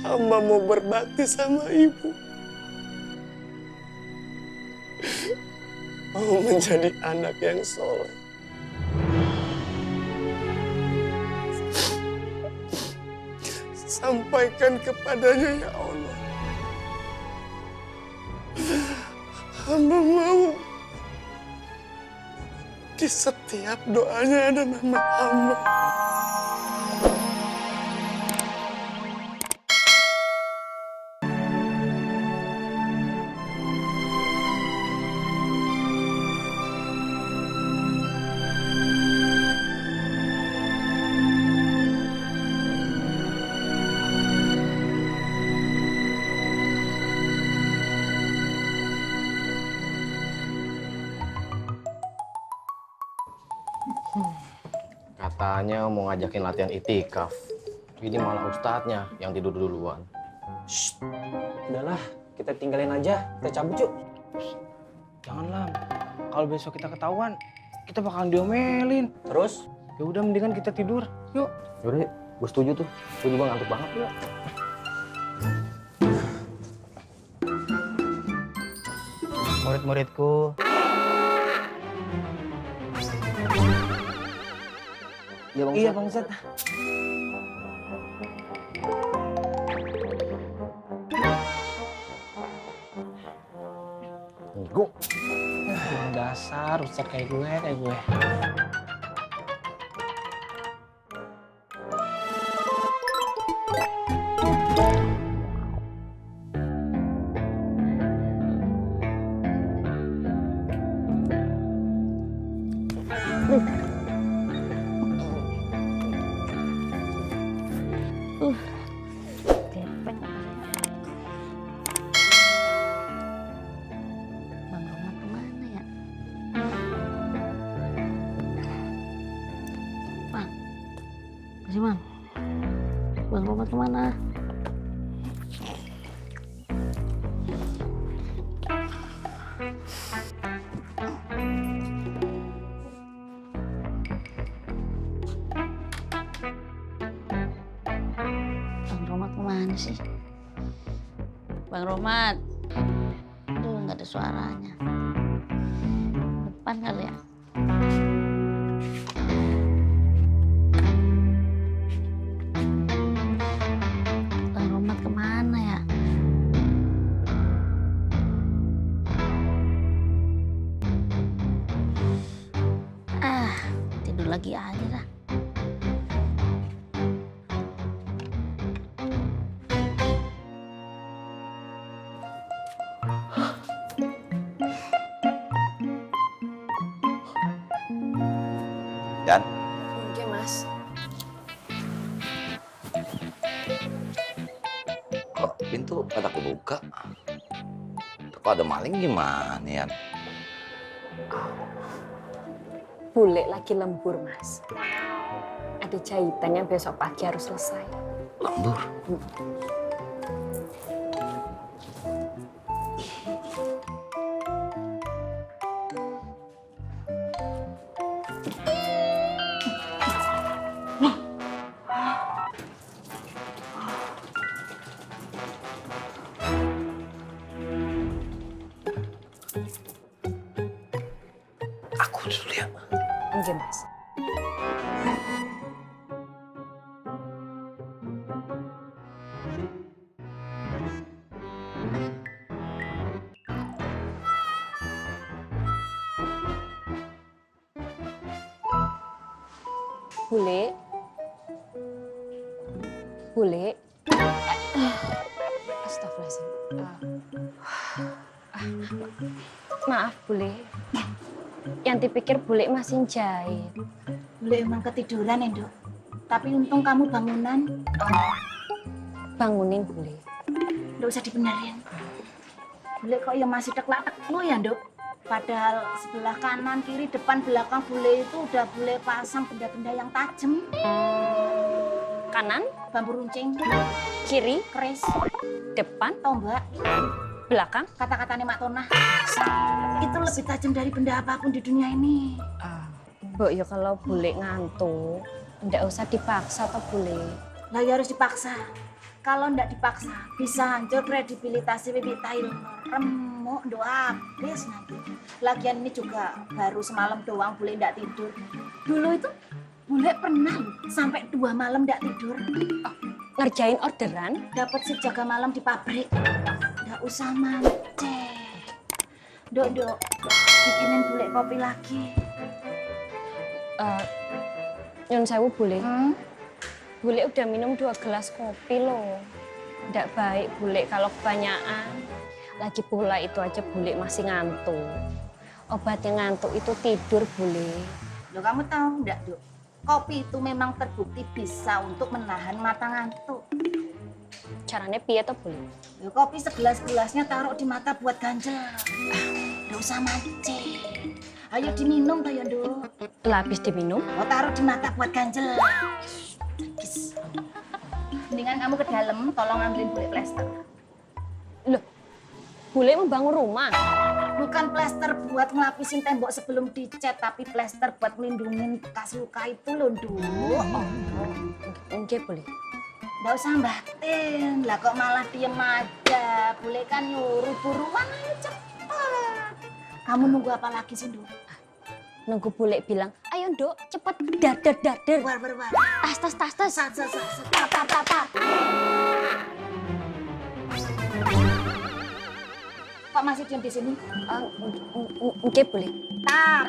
hamba mau berbakti sama ibu. Mau menjadi anak yang soleh. Sampaikan kepadanya ya Allah. Hamba mau di setiap doanya ada nama hamba. Katanya mau ngajakin latihan itikaf. Ini malah ustadznya yang tidur duluan. Shh, udahlah, kita tinggalin aja, kita cabut yuk. Jangan Lam, kalau besok kita ketahuan, kita bakalan diomelin. Terus? Ya udah mendingan kita tidur, yuk. Yaudah, gue setuju tuh. Gue juga ngantuk banget ya. Murid-muridku, iya Bang Ustadz. Gue Dasar Ustadz kayak gue. Gepeng. Bang Roman kemana ya? Bang, kasih Bang. Bang Roman kemana? Bang Roman kemana sih? Bang Roman. Aduh, nggak ada suaranya. Depan kali ya? Bang Roman kemana ya? Tidur lagi aja dah. Dan Oke, Mas. kok pintu pada kebuka? Kok ada maling gimana ya? Bule lagi lembur, Mas. Ada jahitan yang besok pagi harus selesai. Lembur. Aku dulu ya. Oke, Mas. Bule. Bule. Astagfirullahaladzim. Maaf, Bule. Yang dipikir Bule masih jahit. Bule emang ketiduran ya, Nduk. Tapi untung kamu bangunan. Bangunin, Bule. Nggak usah dibenerin. Bule kok ya masih teklak lu ya, Nduk? Padahal sebelah kanan, kiri, depan, belakang Bule itu udah Bule pasang benda-benda yang tajam. Kanan, Bambu runcing, kiri, keris, depan, tombak, belakang. kata-katanya Mak Tonah. Itu lebih tajam dari benda apapun di dunia ini. Mbok ya kalau Bule ngantuk, ndak usah dipaksa toh Bule. Lah ya harus dipaksa. Kalau ndak dipaksa, bisa hancur kredibilitas Bibi Taylor. Remuk, doa habis nanti. Lagian ini juga baru semalam doang bule ndak tidur. Dulu itu bule pernah loh, sampai 2 malam ndak tidur. Ngerjain orderan? Dapat shift jaga malam di pabrik. Ndak usah mancing. Dok, bikinin bule kopi lagi. Nyun sewu bule. Bule udah minum 2 gelas kopi loh. Nggak baik bule kalau kebanyakan. Lagi pula itu aja bule masih ngantuk. Obatnya ngantuk itu tidur bule. Loh, kamu tahu enggak, Dok? Kopi itu memang terbukti bisa untuk menahan mata ngantuk. Caranya piye toh bule? Loh, kopi segelas-gelasnya taruh di mata buat ganjel. Nggak usah mancing. Ayo diminum toh ya, Dok. Lah habis diminum? Oh, taruh di mata buat ganjel. Mendingan kamu ke dalam, tolong ambilin bule plester. Loh, bule membangun rumah? Bukan plester buat ngelapisin tembok sebelum dicat, tapi plester buat melindungi bekas luka itu loh, Duk. Oke, bule. Nggak usah batin, lah kok malah diem aja. Bule kan nyuruh buruan ayo cepet. Kamu nunggu apa lagi sih, Duk? Nunggu bule bilang, ayo Dok, cepet dader. War. Tas. Sat. Tap. Kok masih diam di sini? Oke, bule. Tap.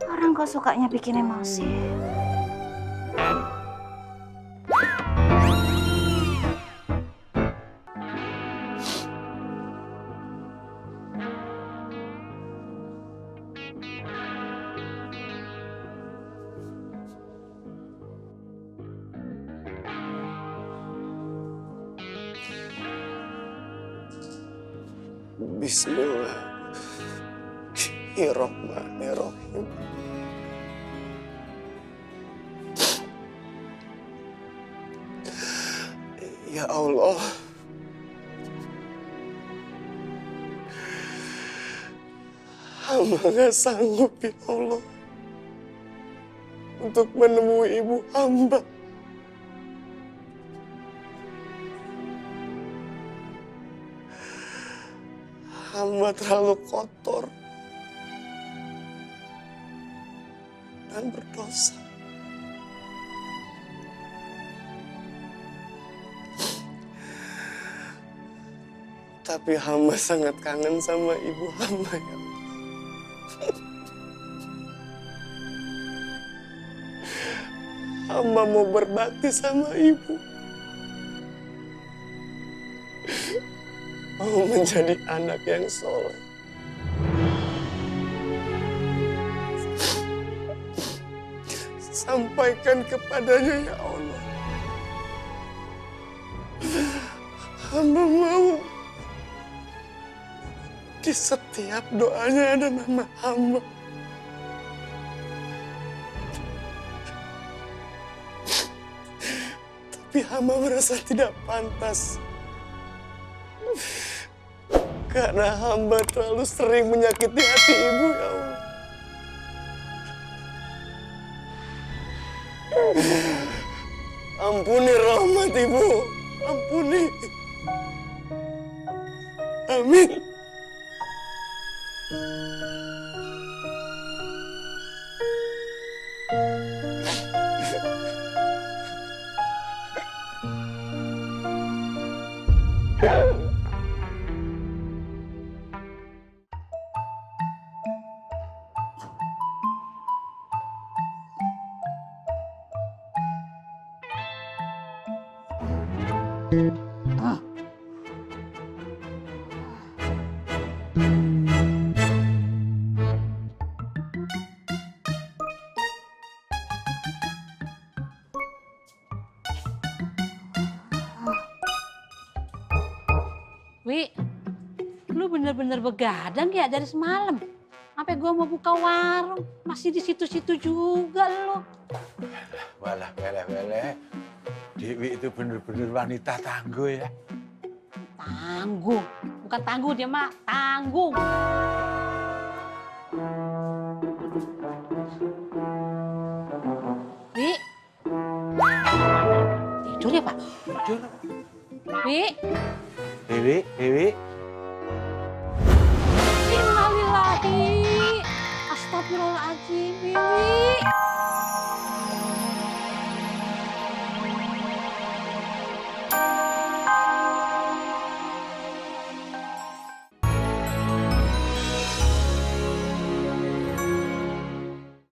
Orang kok sukanya bikin emosi. Bismillahirrahmanirrahim. Ya Allah, hamba gak sanggup ya Allah untuk menemui ibu hamba. Hamba terlalu kotor dan berdosa. Tapi hamba sangat kangen sama ibu hamba ya Allah. Hamba mau berbakti sama ibu. Mau menjadi anak yang soleh. Sampaikan kepadanya ya Allah. Hamba mau di setiap doanya ada nama hamba. Tapi hamba merasa tidak pantas. Karena hamba terlalu sering menyakiti hati ibu ya Allah. Ampuni rahmat ibu. Ampuni. Amin. Wi, lu bener-bener begadang ya dari semalam. Sampai gua mau buka warung, masih di situ-situ juga lu. Walah, weleh. Dewi itu bener-bener wanita tangguh ya. Tangguh, bukan tangguh dia mah, tanggung. Wi, ya, Pak? Wi, Dewi. innalillahi. Astagfirullahaladzim, Wi.